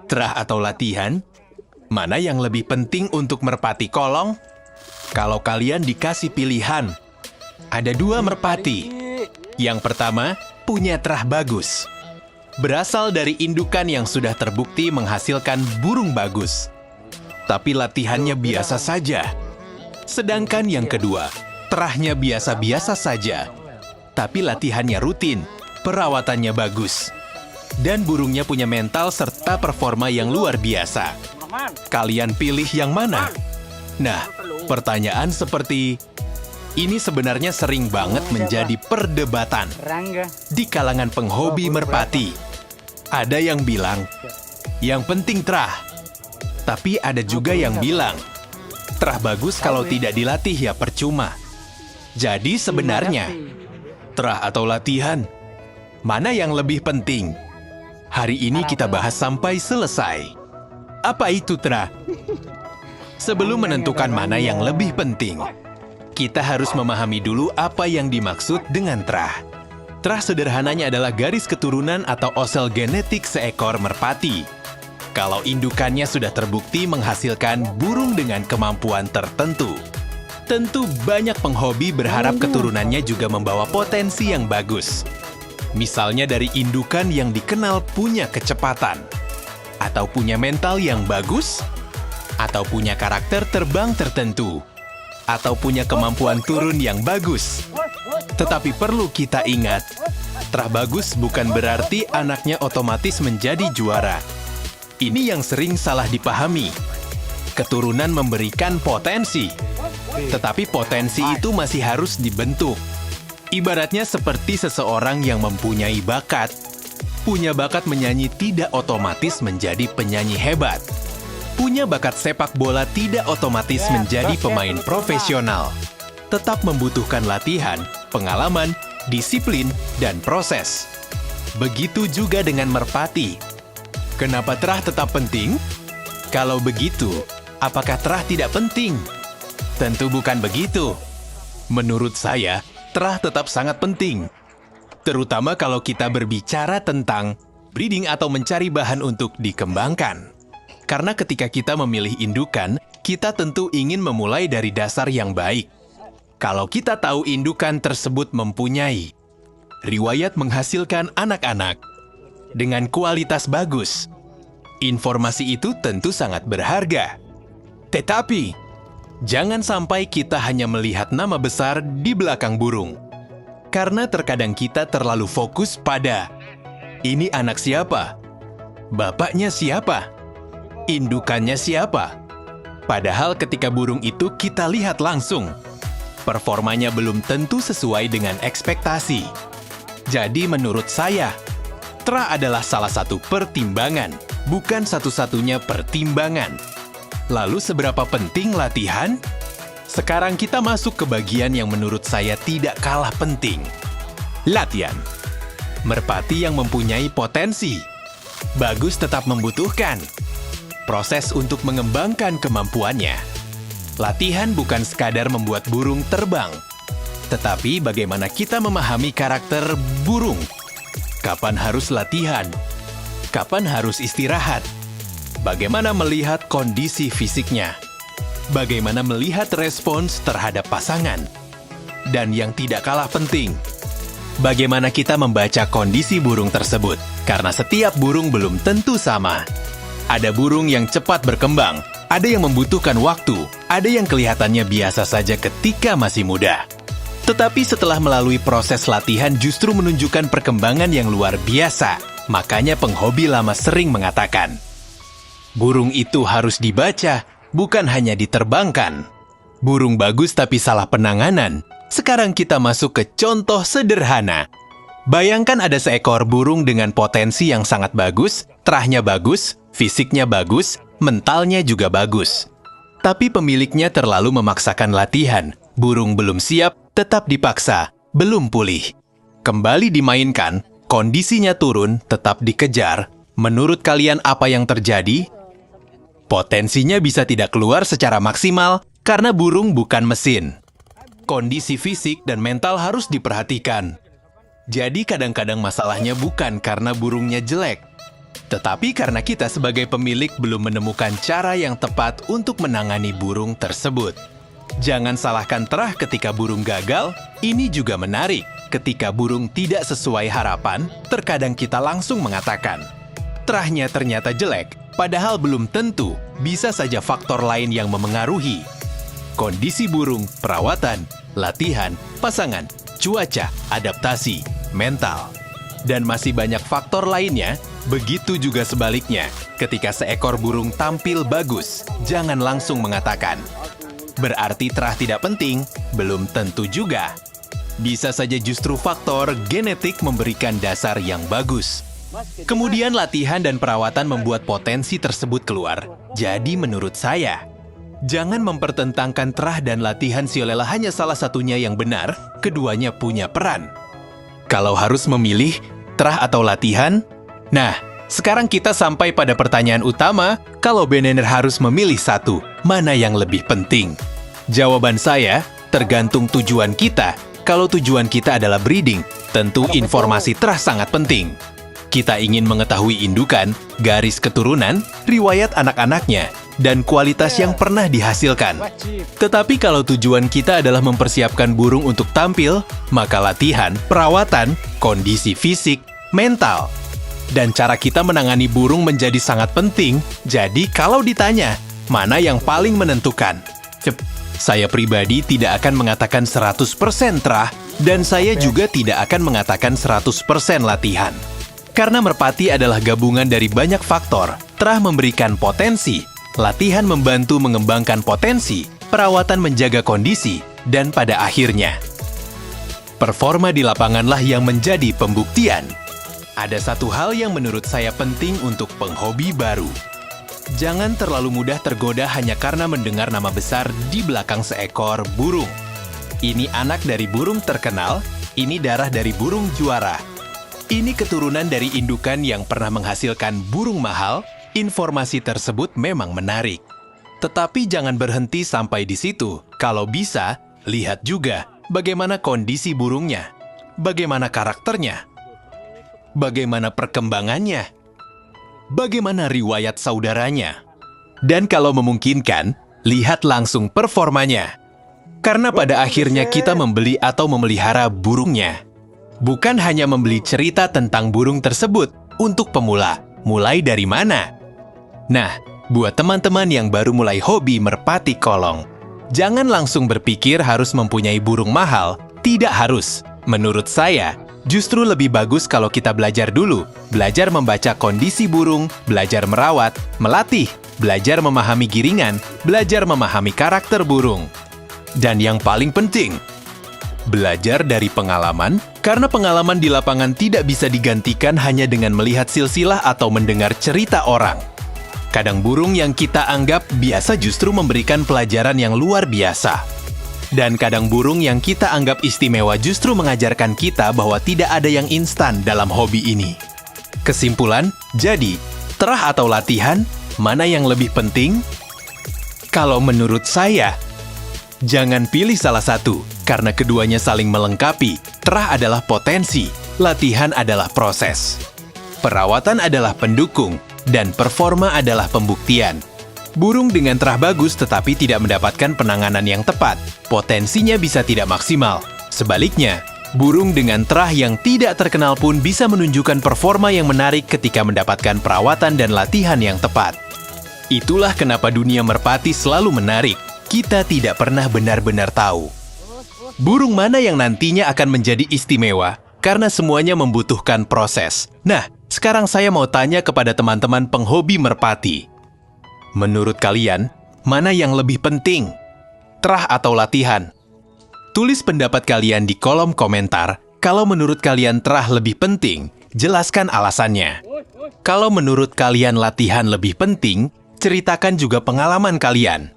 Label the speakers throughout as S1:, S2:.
S1: Trah atau latihan? Mana yang lebih penting untuk merpati kolong? Kalau kalian dikasih pilihan, ada 2 merpati. Yang pertama, punya trah bagus. Berasal dari indukan yang sudah terbukti menghasilkan burung bagus. Tapi latihannya biasa saja. Sedangkan yang kedua, trahnya biasa-biasa saja. Tapi latihannya rutin, perawatannya bagus. Dan burungnya punya mental serta performa yang luar biasa. Kalian pilih yang mana? Nah, pertanyaan seperti ini sebenarnya sering banget menjadi perdebatan di kalangan penghobi merpati. Ada yang bilang, yang penting trah. Tapi ada juga yang bilang, trah bagus kalau tidak dilatih ya percuma. Jadi sebenarnya, trah atau latihan, mana yang lebih penting? Hari ini kita bahas sampai selesai. Apa itu trah? Sebelum menentukan mana yang lebih penting, kita harus memahami dulu apa yang dimaksud dengan trah. Trah sederhananya adalah garis keturunan atau osel genetik seekor merpati. Kalau indukannya sudah terbukti menghasilkan burung dengan kemampuan tertentu. Tentu banyak penghobi berharap keturunannya juga membawa potensi yang bagus. Misalnya dari indukan yang dikenal punya kecepatan, atau punya mental yang bagus, atau punya karakter terbang tertentu, atau punya kemampuan turun yang bagus. Tetapi perlu kita ingat, trah bagus bukan berarti anaknya otomatis menjadi juara. Ini yang sering salah dipahami. Keturunan memberikan potensi, tetapi potensi itu masih harus dibentuk. Ibaratnya seperti seseorang yang mempunyai bakat. Punya bakat menyanyi tidak otomatis menjadi penyanyi hebat. Punya bakat sepak bola tidak otomatis menjadi pemain profesional. Tetap membutuhkan latihan, pengalaman, disiplin, dan proses. Begitu juga dengan merpati. Kenapa trah tetap penting? Kalau begitu, apakah trah tidak penting? Tentu bukan begitu. Menurut saya, trah tetap sangat penting. Terutama kalau kita berbicara tentang breeding atau mencari bahan untuk dikembangkan. Karena ketika kita memilih indukan, kita tentu ingin memulai dari dasar yang baik. Kalau kita tahu indukan tersebut mempunyai riwayat menghasilkan anak-anak dengan kualitas bagus, informasi itu tentu sangat berharga. Tetapi, jangan sampai kita hanya melihat nama besar di belakang burung. Karena terkadang kita terlalu fokus pada, ini anak siapa? Bapaknya siapa? Indukannya siapa? Padahal ketika burung itu kita lihat langsung, performanya belum tentu sesuai dengan ekspektasi. Jadi menurut saya, trah adalah salah satu pertimbangan, bukan satu-satunya pertimbangan. Lalu seberapa penting latihan? Sekarang kita masuk ke bagian yang menurut saya tidak kalah penting. Latihan. Merpati yang mempunyai potensi, bagus tetap membutuhkan proses untuk mengembangkan kemampuannya. Latihan bukan sekadar membuat burung terbang, tetapi bagaimana kita memahami karakter burung. Kapan harus latihan? Kapan harus istirahat? Bagaimana melihat kondisi fisiknya? Bagaimana melihat respons terhadap pasangan? Dan yang tidak kalah penting, bagaimana kita membaca kondisi burung tersebut? Karena setiap burung belum tentu sama. Ada burung yang cepat berkembang, ada yang membutuhkan waktu, ada yang kelihatannya biasa saja ketika masih muda. Tetapi setelah melalui proses latihan justru menunjukkan perkembangan yang luar biasa. Makanya penghobi lama sering mengatakan, burung itu harus dibaca, bukan hanya diterbangkan. Burung bagus tapi salah penanganan. Sekarang kita masuk ke contoh sederhana. Bayangkan ada seekor burung dengan potensi yang sangat bagus, trahnya bagus, fisiknya bagus, mentalnya juga bagus. Tapi pemiliknya terlalu memaksakan latihan. Burung belum siap, tetap dipaksa, belum pulih. Kembali dimainkan, kondisinya turun, tetap dikejar. Menurut kalian apa yang terjadi? Potensinya bisa tidak keluar secara maksimal karena burung bukan mesin. Kondisi fisik dan mental harus diperhatikan. Jadi kadang-kadang masalahnya bukan karena burungnya jelek, Tetapi karena kita sebagai pemilik belum menemukan cara yang tepat untuk menangani burung tersebut. Jangan salahkan terah ketika burung gagal, ini juga menarik. Ketika burung tidak sesuai harapan, terkadang kita langsung mengatakan, terahnya ternyata jelek, padahal belum tentu, bisa saja faktor lain yang memengaruhi. Kondisi burung, perawatan, latihan, pasangan, cuaca, adaptasi, mental, dan masih banyak faktor lainnya. Begitu juga sebaliknya, ketika seekor burung tampil bagus, jangan langsung mengatakan, berarti terah tidak penting, belum tentu juga. Bisa saja justru faktor genetik memberikan dasar yang bagus. Kemudian latihan dan perawatan membuat potensi tersebut keluar. Jadi menurut saya, jangan mempertentangkan terah dan latihan siolela hanya salah satunya yang benar, keduanya punya peran. Kalau harus memilih, terah atau latihan? Nah, sekarang kita sampai pada pertanyaan utama, kalau benar-benar harus memilih satu, mana yang lebih penting? Jawaban saya, tergantung tujuan kita. Kalau tujuan kita adalah breeding, tentu informasi terah sangat penting. Kita ingin mengetahui indukan, garis keturunan, riwayat anak-anaknya, dan kualitas yang pernah dihasilkan. Tetapi kalau tujuan kita adalah mempersiapkan burung untuk tampil, maka latihan, perawatan, kondisi fisik, mental, dan cara kita menangani burung menjadi sangat penting. Jadi kalau ditanya, mana yang paling menentukan? Saya pribadi tidak akan mengatakan 100% terah, dan saya juga tidak akan mengatakan 100% latihan. Karena merpati adalah gabungan dari banyak faktor, terah memberikan potensi, latihan membantu mengembangkan potensi, perawatan menjaga kondisi, dan pada akhirnya, performa di lapanganlah yang menjadi pembuktian. Ada satu hal yang menurut saya penting untuk penghobi baru. Jangan terlalu mudah tergoda hanya karena mendengar nama besar di belakang seekor burung. Ini anak dari burung terkenal, ini darah dari burung juara. Ini keturunan dari indukan yang pernah menghasilkan burung mahal. Informasi tersebut memang menarik. Tetapi jangan berhenti sampai di situ. Kalau bisa, lihat juga bagaimana kondisi burungnya, bagaimana karakternya, bagaimana perkembangannya, bagaimana riwayat saudaranya. Dan kalau memungkinkan, lihat langsung performanya. Karena pada akhirnya kita membeli atau memelihara burungnya. Bukan hanya membeli cerita tentang burung tersebut untuk pemula. Mulai dari mana? Nah, buat teman-teman yang baru mulai hobi merpati kolong, jangan langsung berpikir harus mempunyai burung mahal. Tidak harus. Menurut saya, justru lebih bagus kalau kita belajar dulu. Belajar membaca kondisi burung, belajar merawat, melatih, belajar memahami giringan, belajar memahami karakter burung. Dan yang paling penting, belajar dari pengalaman, karena pengalaman di lapangan tidak bisa digantikan hanya dengan melihat silsilah atau mendengar cerita orang. Kadang burung yang kita anggap biasa justru memberikan pelajaran yang luar biasa. Dan kadang burung yang kita anggap istimewa justru mengajarkan kita bahwa tidak ada yang instan dalam hobi ini. Kesimpulan, jadi, terah atau latihan, mana yang lebih penting? Kalau menurut saya, jangan pilih salah satu, karena keduanya saling melengkapi. Terah adalah potensi, latihan adalah proses. Perawatan adalah pendukung, dan performa adalah pembuktian. Burung dengan terah bagus tetapi tidak mendapatkan penanganan yang tepat, potensinya bisa tidak maksimal. Sebaliknya, burung dengan terah yang tidak terkenal pun bisa menunjukkan performa yang menarik ketika mendapatkan perawatan dan latihan yang tepat. Itulah kenapa dunia merpati selalu menarik. Kita tidak pernah benar-benar tahu burung mana yang nantinya akan menjadi istimewa, karena semuanya membutuhkan proses. Nah, sekarang saya mau tanya kepada teman-teman penghobi merpati. Menurut kalian, mana yang lebih penting? Terah atau latihan? Tulis pendapat kalian di kolom komentar. Kalau menurut kalian terah lebih penting, jelaskan alasannya. Kalau menurut kalian latihan lebih penting, ceritakan juga pengalaman kalian.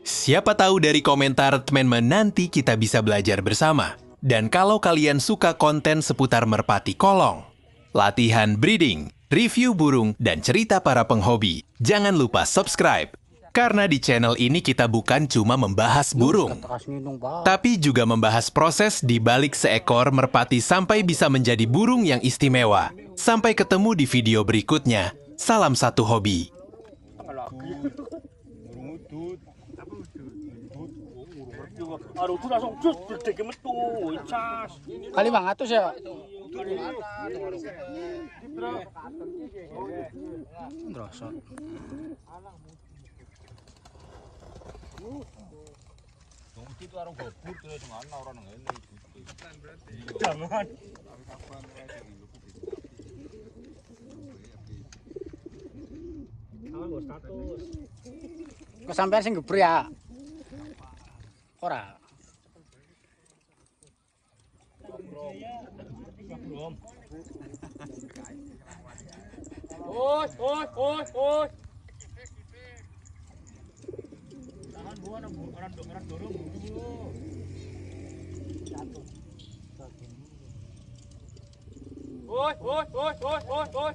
S1: Siapa tahu dari komentar teman-teman nanti kita bisa belajar bersama. Dan kalau kalian suka konten seputar merpati kolong, latihan breeding, review burung, dan cerita para penghobi, jangan lupa subscribe. Karena di channel ini kita bukan cuma membahas burung, tapi juga membahas proses di balik seekor merpati sampai bisa menjadi burung yang istimewa. Sampai ketemu di video berikutnya. salam satu hobi.
S2: Kali 500 ya. Ngerosot.
S3: Jangan.
S2: Kesampean sing gebur ya. Ora.
S3: Oi. Tahan gua orang dorong dulu. Oi.